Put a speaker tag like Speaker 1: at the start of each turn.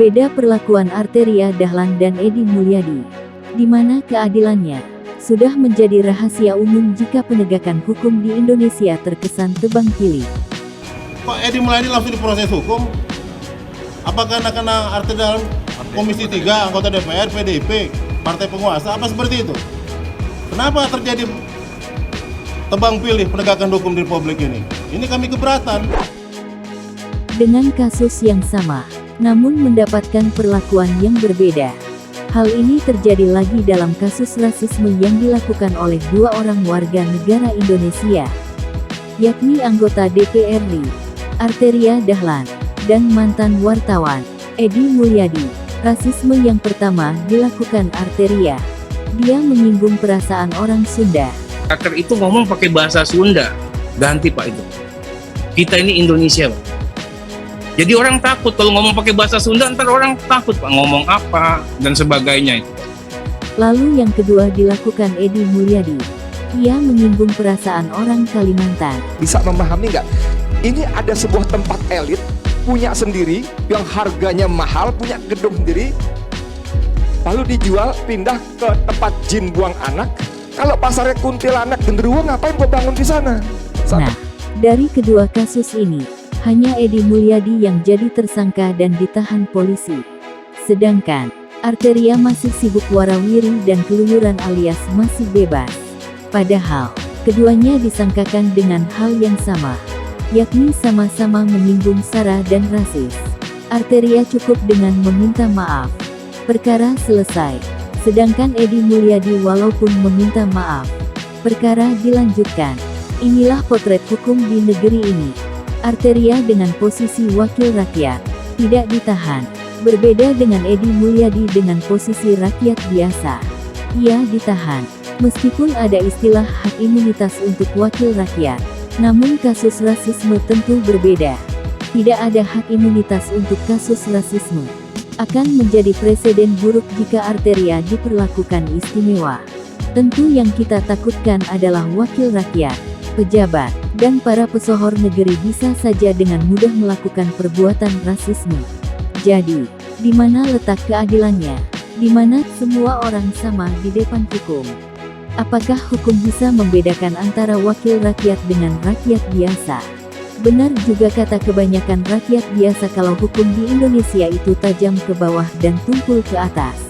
Speaker 1: Beda perlakuan Arteria Dahlan dan Edi Mulyadi. Di mana keadilannya sudah menjadi rahasia umum jika penegakan hukum di Indonesia terkesan tebang pilih.
Speaker 2: Kok Edi Mulyadi langsung diproses hukum? Apakah kena Arteria Dahlan Komisi 3, anggota DPR, PDIP, partai penguasa, apa seperti itu? Kenapa terjadi tebang pilih penegakan hukum di Republik ini? Ini kami keberatan.
Speaker 1: Dengan kasus yang sama, namun mendapatkan perlakuan yang berbeda. Hal ini terjadi lagi dalam kasus rasisme yang dilakukan oleh dua orang warga negara Indonesia, yakni anggota DPR RI, Arteria Dahlan, dan mantan wartawan, Edi Mulyadi. Rasisme yang pertama dilakukan Arteria. Dia menyinggung perasaan orang Sunda.
Speaker 3: Hacker itu ngomong pakai bahasa Sunda. Ganti Pak itu. Kita ini Indonesia, Pak. Jadi orang takut kalau ngomong pakai bahasa Sunda, ntar orang takut Pak ngomong apa dan sebagainya itu.
Speaker 1: Lalu yang kedua dilakukan Edi Mulyadi. Ia menyinggung perasaan orang Kalimantan.
Speaker 4: Bisa memahami nggak? Ini ada sebuah tempat elit, punya sendiri, yang harganya mahal, punya gedung sendiri, lalu dijual, pindah ke tempat jin buang anak. Kalau pasarnya kuntilanak, genderuwo, ngapain gua bangun di sana?
Speaker 1: Nah, dari kedua kasus ini, hanya Edi Mulyadi yang jadi tersangka dan ditahan polisi. Sedangkan, Arteria masih sibuk warawiri dan keluyuran alias masih bebas. Padahal, keduanya disangkakan dengan hal yang sama, yakni sama-sama menyinggung SARA dan rasis. Arteria cukup dengan meminta maaf. Perkara selesai. Sedangkan Edi Mulyadi walaupun meminta maaf, perkara dilanjutkan. Inilah potret hukum di negeri ini. Arteria dengan posisi wakil rakyat, tidak ditahan. Berbeda dengan Edi Mulyadi dengan posisi rakyat biasa. Ia ditahan. Meskipun ada istilah hak imunitas untuk wakil rakyat, namun kasus rasisme tentu berbeda. Tidak ada hak imunitas untuk kasus rasisme. Akan menjadi presiden buruk jika Arteria diperlakukan istimewa. Tentu yang kita takutkan adalah wakil rakyat, pejabat, dan para pesohor negeri bisa saja dengan mudah melakukan perbuatan rasisme. Jadi, di mana letak keadilannya? Di mana semua orang sama di depan hukum? Apakah hukum bisa membedakan antara wakil rakyat dengan rakyat biasa? Benar juga kata kebanyakan rakyat biasa kalau hukum di Indonesia itu tajam ke bawah dan tumpul ke atas.